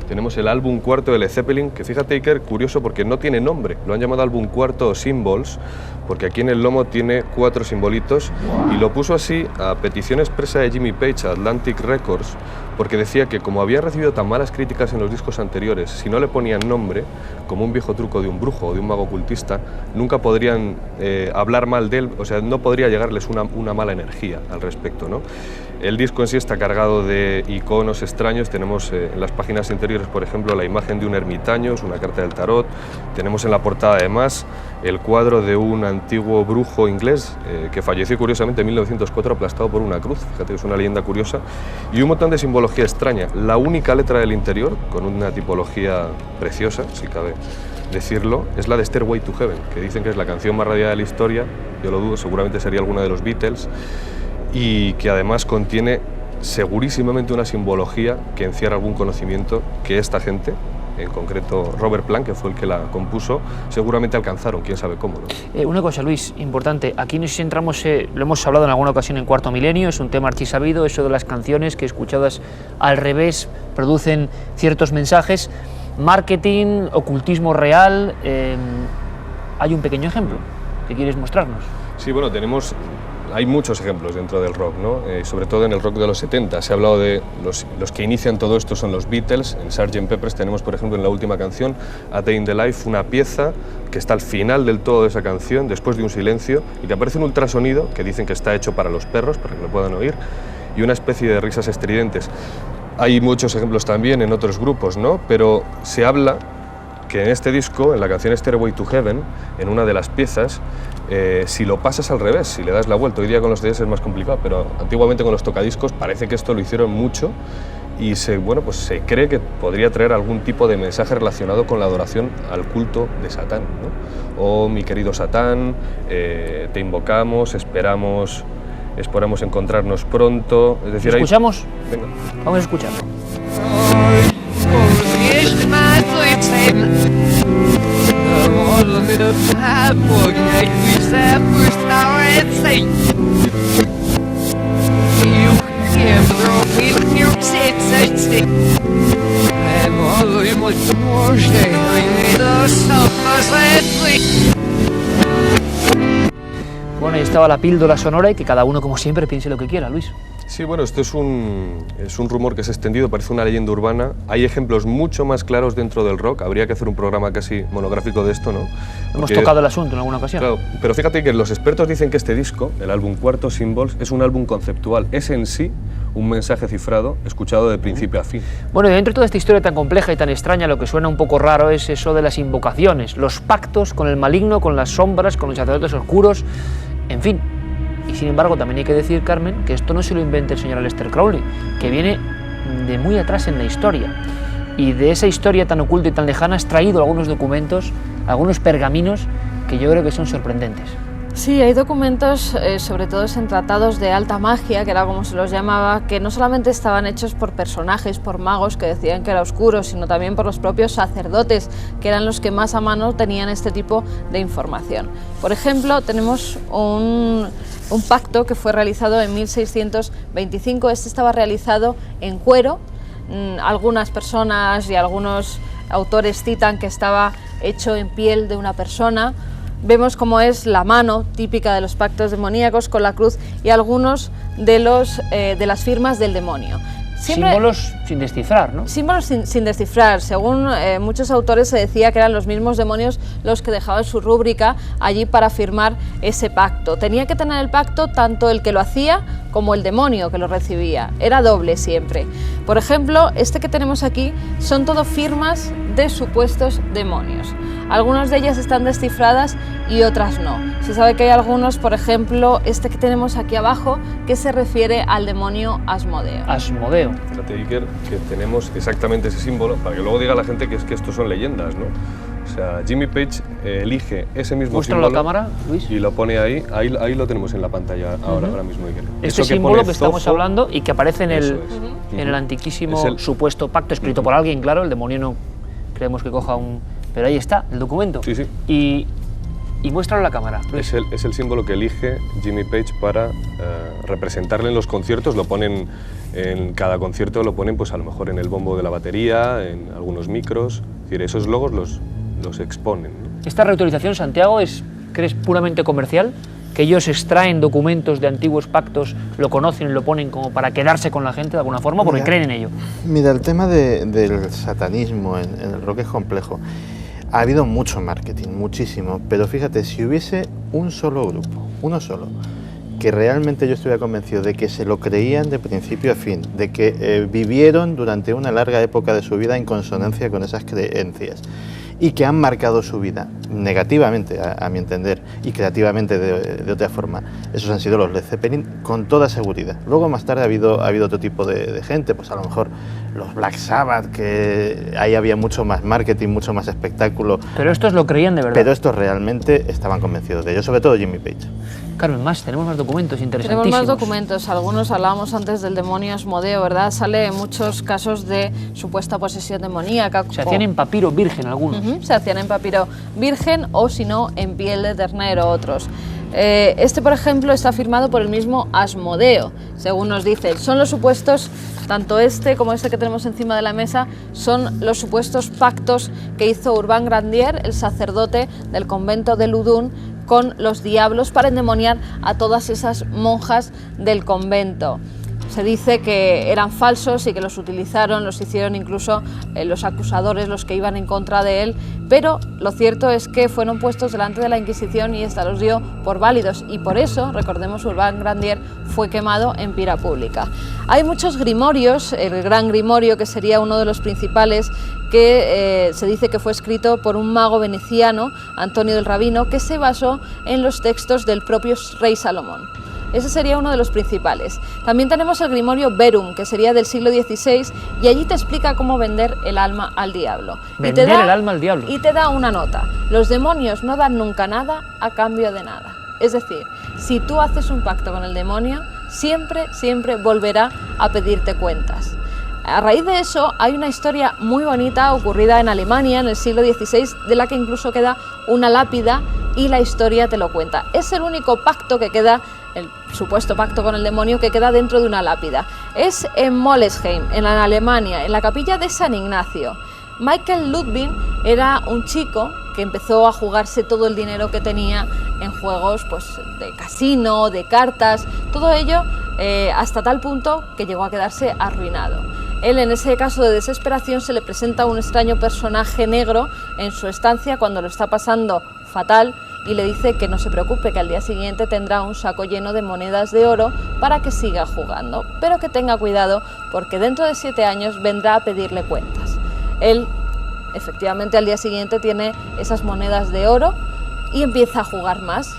Speaker 7: tenemos el álbum cuarto de Led Zeppelin, que fíjate, Iker, curioso porque no tiene nombre, lo han llamado álbum cuarto o Symbols, porque aquí en el lomo tiene 4 simbolitos, y lo puso así a petición expresa de Jimmy Page a Atlantic Records, porque decía que como había recibido tan malas críticas en los discos anteriores, si no le ponían nombre, como un viejo truco de un brujo o de un mago ocultista, nunca podrían hablar mal de él, o sea, no podría llegarles una mala energía al respecto, ¿no? El disco en sí está cargado de iconos extraños, tenemos en las páginas interiores, por ejemplo, la imagen de un ermitaño, es una carta del tarot, tenemos en la portada además el cuadro de un antiguo brujo inglés que falleció curiosamente en 1904 aplastado por una cruz, fíjate, es una leyenda curiosa, y un montón de simbología extraña. La única letra del interior, con una tipología preciosa, si cabe decirlo, es la de Stairway to Heaven, que dicen que es la canción más radiada de la historia, yo lo dudo, seguramente sería alguna de los Beatles, y que además contiene segurísimamente una simbología que encierra algún conocimiento que esta gente, en concreto Robert Plant, que fue el que la compuso, seguramente alcanzaron, quién sabe cómo, ¿no?
Speaker 1: Una cosa, Luis, importante, aquí nos entramos, lo hemos hablado en alguna ocasión en Cuarto Milenio, es un tema archisabido, eso de las canciones que escuchadas al revés producen ciertos mensajes, marketing, ocultismo real, hay un pequeño ejemplo que quieres mostrarnos.
Speaker 7: Sí, bueno, hay muchos ejemplos dentro del rock, ¿no? Sobre todo en el rock de los 70. Se ha hablado de los que inician todo esto son los Beatles. En Sgt. Pepper's tenemos, por ejemplo, en la última canción, A Day in the Life, una pieza que está al final del todo de esa canción, después de un silencio, y que aparece un ultrasonido que dicen que está hecho para los perros, para que lo puedan oír, y una especie de risas estridentes. Hay muchos ejemplos también en otros grupos, ¿no? Pero se habla que en este disco, en la canción Stairway to Heaven, en una de las piezas, si lo pasas al revés, si le das la vuelta, hoy día con los CDs es más complicado, pero antiguamente con los tocadiscos parece que esto lo hicieron mucho, y se cree que podría traer algún tipo de mensaje relacionado con la adoración al culto de Satán, ¿no? Oh, mi querido Satán, te invocamos, esperamos encontrarnos pronto. Es decir,
Speaker 1: ¿escuchamos?
Speaker 7: Venga.
Speaker 1: Vamos a escucharlo. Bueno, y estaba la píldora sonora y que cada uno, como siempre, piense lo que quiera, Luis.
Speaker 7: Sí, bueno, esto es un rumor que se ha extendido, parece una leyenda urbana. Hay ejemplos mucho más claros dentro del rock. Habría que hacer un programa casi monográfico de esto, ¿no?
Speaker 1: Hemos tocado el asunto en alguna ocasión.
Speaker 7: Claro, pero fíjate que los expertos dicen que este disco, el álbum Cuarto Symbols, es un álbum conceptual. Es en sí un mensaje cifrado, escuchado de principio a fin.
Speaker 1: Bueno, y dentro de toda esta historia tan compleja y tan extraña, lo que suena un poco raro es eso de las invocaciones, los pactos con el maligno, con las sombras, con los sacerdotes oscuros, en fin. Y sin embargo, también hay que decir, Carmen, que esto no se lo inventa el señor Aleister Crowley, que viene de muy atrás en la historia. Y de esa historia tan oculta y tan lejana has traído algunos documentos, algunos pergaminos que yo creo que son sorprendentes.
Speaker 10: Sí, hay documentos, sobre todo en tratados de alta magia, que era como se los llamaba, que no solamente estaban hechos por personajes, por magos que decían que era oscuro, sino también por los propios sacerdotes, que eran los que más a mano tenían este tipo de información. Por ejemplo, tenemos un pacto que fue realizado en 1625, este estaba realizado en cuero. Algunas personas y algunos autores citan que estaba hecho en piel de una persona. Vemos cómo es la mano típica de los pactos demoníacos con la cruz y algunos de las firmas del demonio.
Speaker 1: Símbolos sin descifrar, ¿no?
Speaker 10: Símbolos sin descifrar. Según muchos autores se decía que eran los mismos demonios los que dejaban su rúbrica allí para firmar ese pacto. Tenía que tener el pacto tanto el que lo hacía como el demonio que lo recibía. Era doble siempre. Por ejemplo, este que tenemos aquí son todo firmas de supuestos demonios. Algunas de ellas están descifradas y otras no. Se sabe que hay algunos, por ejemplo, este que tenemos aquí abajo, que se refiere al demonio Asmodeo.
Speaker 1: Asmodeo.
Speaker 7: Fíjate, Iker, que tenemos exactamente ese símbolo, para que luego diga la gente que es que estos son leyendas, ¿no? O sea, Jimmy Page elige ese mismo
Speaker 1: Muéstralo
Speaker 7: símbolo.
Speaker 1: a la cámara, Luis.
Speaker 7: Y lo pone ahí lo tenemos en la pantalla ahora mismo, Iker.
Speaker 1: Este símbolo que estamos hablando y que aparece en el antiquísimo supuesto pacto escrito por alguien, claro, el demonio no creemos que coja un... Pero ahí está, el documento.
Speaker 7: Sí, sí.
Speaker 1: Y muéstralo a la cámara.
Speaker 7: Es el símbolo que elige Jimmy Page para representarle en los conciertos. Lo ponen en cada concierto, lo ponen pues a lo mejor en el bombo de la batería, en algunos micros. Es decir, esos logos los exponen, ¿no?
Speaker 1: ¿Esta reutilización, Santiago, crees puramente comercial? ¿Que ellos extraen documentos de antiguos pactos, lo conocen y lo ponen como para quedarse con la gente de alguna forma, porque creen en ello?
Speaker 9: Mira, el tema del satanismo en el rock es complejo. Ha habido mucho marketing, muchísimo, pero fíjate, si hubiese un solo grupo, uno solo, que realmente yo estuviera convencido de que se lo creían de principio a fin, de que vivieron durante una larga época de su vida en consonancia con esas creencias y que han marcado su vida negativamente, a mi entender, y creativamente de otra forma, esos han sido los Led Zeppelin con toda seguridad. Luego más tarde ha habido otro tipo de gente, pues a lo mejor los Black Sabbath, que ahí había mucho más marketing, mucho más espectáculo.
Speaker 1: Pero estos lo creían de verdad.
Speaker 9: Pero estos realmente estaban convencidos de ello, sobre todo Jimmy Page.
Speaker 1: Carmen, tenemos más documentos interesantísimos.
Speaker 10: Tenemos más documentos, algunos hablábamos antes del demonio Asmodeo, ¿verdad? Sale en muchos casos de supuesta posesión demoníaca.
Speaker 1: Se hacían en papiro virgen algunos.
Speaker 10: Se hacían en papiro virgen o si no en piel de ternero otros. Este, por ejemplo, está firmado por el mismo Asmodeo, según nos dice. Son los supuestos, tanto este como este que tenemos encima de la mesa, son los supuestos pactos que hizo Urbain Grandier, el sacerdote del convento de Loudun, con los diablos para endemoniar a todas esas monjas del convento. Se dice que eran falsos y que los utilizaron, los hicieron incluso los acusadores, los que iban en contra de él, pero lo cierto es que fueron puestos delante de la Inquisición y esta los dio por válidos y por eso, recordemos, Urbain Grandier fue quemado en pira pública. Hay muchos grimorios, el Gran Grimorio, que sería uno de los principales, que se dice que fue escrito por un mago veneciano, Antonio del Rabino, que se basó en los textos del propio rey Salomón. Ese sería uno de los principales. También tenemos el Grimorio Verum, que sería del siglo XVI, y allí te explica cómo vender el alma al diablo.
Speaker 1: Vender el alma al diablo.
Speaker 10: Y te da una nota. Los demonios no dan nunca nada a cambio de nada. Es decir, si tú haces un pacto con el demonio, siempre volverá a pedirte cuentas. A raíz de eso hay una historia muy bonita ocurrida en Alemania en el siglo XVI, de la que incluso queda una lápida y la historia te lo cuenta. Es el único pacto que queda, el supuesto pacto con el demonio, que queda dentro de una lápida. Es en Mollesheim, en Alemania, en la capilla de San Ignacio. Michael Ludwig era un chico que empezó a jugarse todo el dinero que tenía en juegos pues, de casino, de cartas, todo ello hasta tal punto que llegó a quedarse arruinado. Él, en ese caso de desesperación, se le presenta un extraño personaje negro en su estancia cuando lo está pasando fatal y le dice que no se preocupe, que al día siguiente tendrá un saco lleno de monedas de oro para que siga jugando, pero que tenga cuidado porque dentro de 7 años vendrá a pedirle cuentas. Él, efectivamente, al día siguiente tiene esas monedas de oro y empieza a jugar más,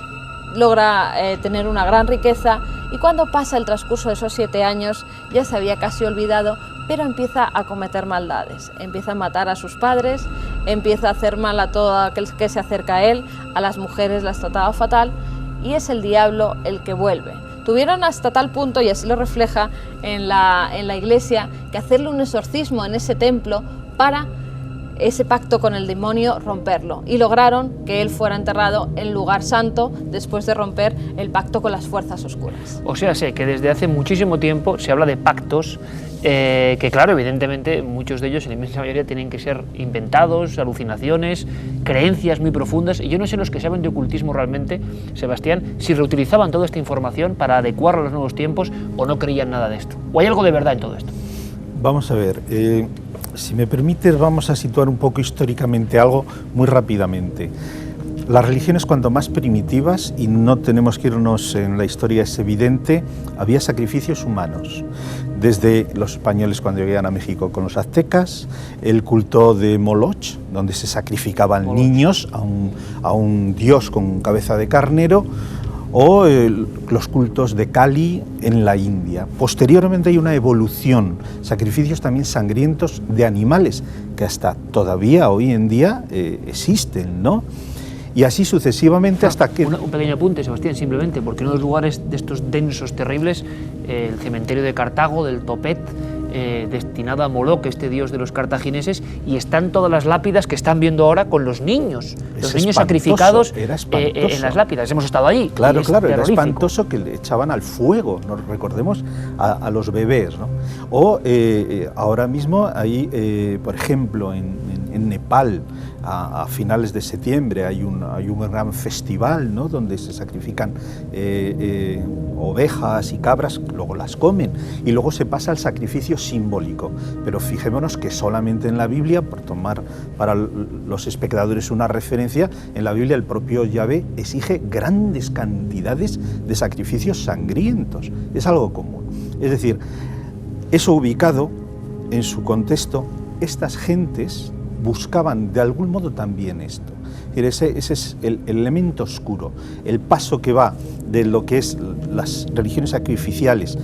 Speaker 10: logra tener una gran riqueza y cuando pasa el transcurso de esos 7 años ya se había casi olvidado, pero empieza a cometer maldades, empieza a matar a sus padres, empieza a hacer mal a todo aquel que se acerca a él, a las mujeres las trataba fatal y es el diablo el que vuelve. Tuvieron hasta tal punto, y así lo refleja en la iglesia, que hacerle un exorcismo en ese templo para ese pacto con el demonio romperlo y lograron que él fuera enterrado en lugar santo después de romper el pacto con las fuerzas oscuras.
Speaker 1: O sea, sé que desde hace muchísimo tiempo se habla de pactos que claro, evidentemente muchos de ellos, en la inmensa mayoría, tienen que ser inventados, alucinaciones, creencias muy profundas, y yo no sé los que saben de ocultismo realmente, Sebastián, si reutilizaban toda esta información para adecuarla a los nuevos tiempos o no creían nada de esto, o hay algo de verdad en todo esto.
Speaker 8: Vamos a ver, si me permites vamos a situar un poco históricamente algo muy rápidamente. Las religiones cuanto más primitivas, y no tenemos que irnos en la historia, es evidente, había sacrificios humanos. Desde los españoles cuando llegaban a México con los aztecas, el culto de Moloch, donde se sacrificaban niños a un dios con cabeza de carnero, o los cultos de Kali en la India. Posteriormente hay una evolución, sacrificios también sangrientos de animales, que hasta todavía hoy en día existen, ¿no? Y así sucesivamente hasta que...
Speaker 1: Un pequeño apunte, Sebastián, simplemente, porque en unos lugares de estos densos terribles, el cementerio de Cartago, del Topet, destinado a Moloch, este dios de los cartagineses, y están todas las lápidas que están viendo ahora con los niños, los niños sacrificados en las lápidas. Hemos estado allí.
Speaker 8: Claro, claro, era espantoso que le echaban al fuego, nos recordemos a los bebés, ¿no? O ahora mismo hay, por ejemplo, en Nepal, a finales de septiembre hay un gran festival, ¿no?, donde se sacrifican ovejas y cabras, luego las comen y luego se pasa al sacrificio simbólico. Pero fijémonos que solamente en la Biblia, por tomar para los espectadores una referencia, en la Biblia el propio Yahvé exige grandes cantidades de sacrificios sangrientos. Es algo común. Es decir, eso ubicado en su contexto, estas gentes buscaban de algún modo también esto. Ese es el elemento oscuro, el paso que va de lo que es las religiones sacrificiales,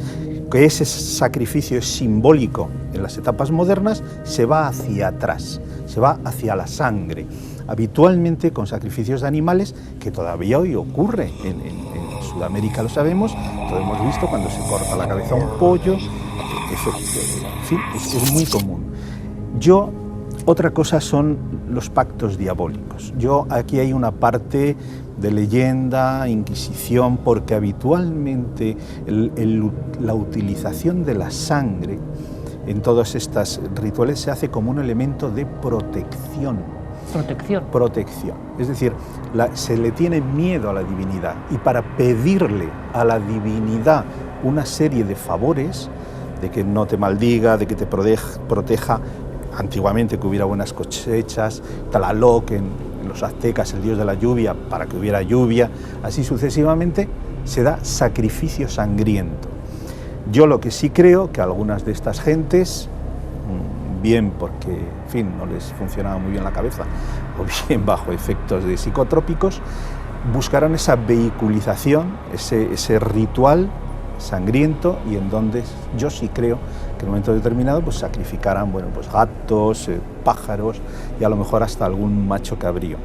Speaker 8: que ese sacrificio es simbólico en las etapas modernas, se va hacia atrás, se va hacia la sangre, habitualmente con sacrificios de animales, que todavía hoy ocurre, en Sudamérica lo sabemos, lo hemos visto cuando se corta la cabeza a un pollo, en fin, es muy común. Otra cosa son los pactos diabólicos. Aquí hay una parte de leyenda, inquisición, porque habitualmente la utilización de la sangre en todos estos rituales se hace como un elemento de protección. Protección. Es decir, se le tiene miedo a la divinidad y para pedirle a la divinidad una serie de favores, de que no te maldiga, de que te proteja, antiguamente que hubiera buenas cosechas, Tlaloc en los aztecas, el dios de la lluvia, para que hubiera lluvia, así sucesivamente, se da sacrificio sangriento. Yo lo que sí creo que algunas de estas gentes, bien porque, en fin, no les funcionaba muy bien la cabeza, o bien bajo efectos de psicotrópicos, buscarán esa vehiculización, ese ritual sangriento, y en donde yo sí creo que en un momento determinado pues sacrificarán, bueno, pues gatos, pájaros y a lo mejor hasta algún macho cabrío.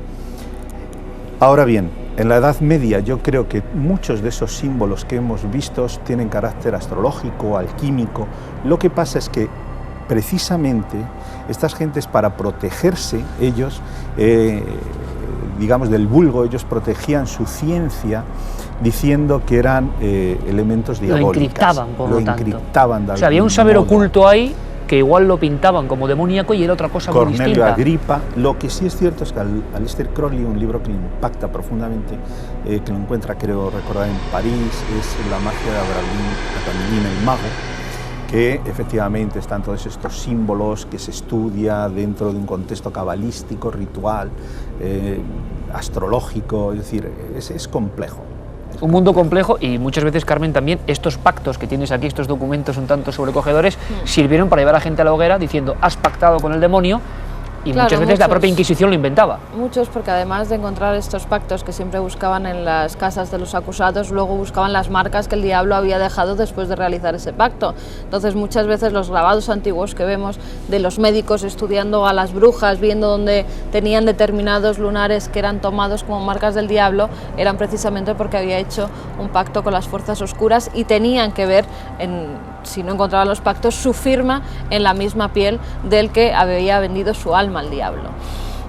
Speaker 8: Ahora bien, en la Edad Media yo creo que muchos de esos símbolos que hemos visto tienen carácter astrológico, alquímico. Lo que pasa es que precisamente estas gentes, para protegerse ellos, digamos del vulgo, ellos protegían su ciencia diciendo que eran elementos diabólicos.
Speaker 1: Lo encriptaban, por lo tanto.
Speaker 8: Encriptaban de
Speaker 1: o sea, había un saber
Speaker 8: modo
Speaker 1: oculto ahí que igual lo pintaban como demoníaco y era otra cosa muy distinta.
Speaker 8: Cornelio Agripa. Lo que sí es cierto es que Aleister Crowley, un libro que le impacta profundamente, que lo encuentra, creo recordar, en París, es La magia de Abramelin el mago, que efectivamente están todos estos símbolos que se estudia dentro de un contexto cabalístico, ritual, astrológico, es decir, es complejo.
Speaker 1: Un mundo complejo, y muchas veces, Carmen, también estos pactos que tienes aquí, estos documentos un tanto sobrecogedores, sirvieron para llevar a gente a la hoguera diciendo has pactado con el demonio, y claro, muchas veces la propia Inquisición lo inventaba.
Speaker 10: Muchos, porque además de encontrar estos pactos que siempre buscaban en las casas de los acusados, luego buscaban las marcas que el diablo había dejado después de realizar ese pacto. Entonces muchas veces los grabados antiguos que vemos de los médicos estudiando a las brujas, viendo dónde tenían determinados lunares que eran tomados como marcas del diablo, eran precisamente porque había hecho un pacto con las fuerzas oscuras y tenían que ver, si no encontraban los pactos, su firma en la misma piel del que había vendido su alma al diablo.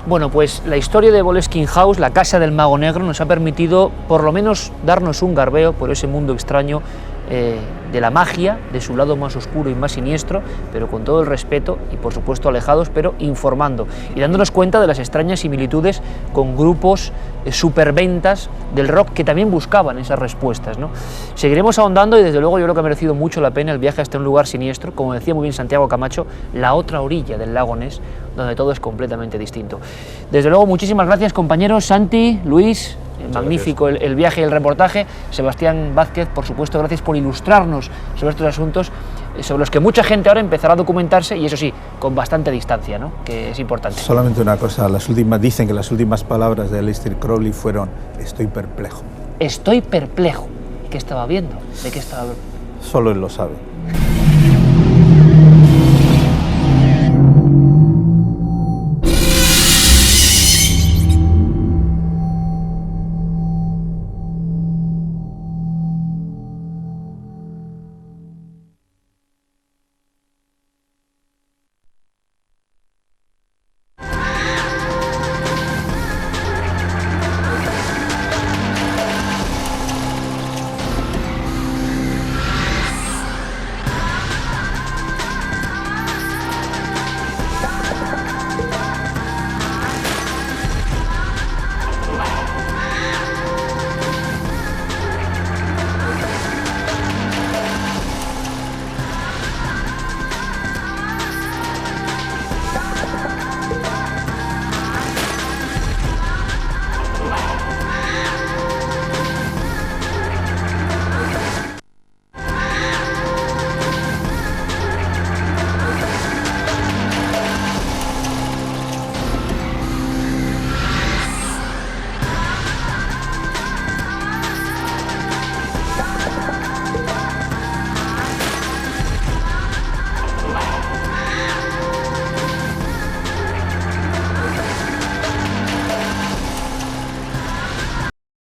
Speaker 1: Bueno, pues la historia de Boleskine House, la casa del mago negro, nos ha permitido por lo menos darnos un garbeo por ese mundo extraño de la magia, de su lado más oscuro y más siniestro, pero con todo el respeto y por supuesto alejados, pero informando y dándonos cuenta de las extrañas similitudes con grupos superventas del rock que también buscaban esas respuestas, ¿no? Seguiremos ahondando y desde luego yo creo que ha merecido mucho la pena el viaje hasta un lugar siniestro, como decía muy bien Santiago Camacho, la otra orilla del lago Ness, donde todo es completamente distinto. Desde luego, muchísimas gracias, compañeros, Santi, Luis. Magnífico el viaje y el reportaje. Sebastián Vázquez, por supuesto, gracias por ilustrarnos sobre estos asuntos sobre los que mucha gente ahora empezará a documentarse, y eso sí, con bastante distancia, ¿no? Que es importante.
Speaker 8: Solamente una cosa, dicen que las últimas palabras de Aleister Crowley fueron: estoy perplejo.
Speaker 1: Estoy perplejo. ¿Qué estaba viendo? ¿De qué estaba?
Speaker 8: Solo él lo sabe.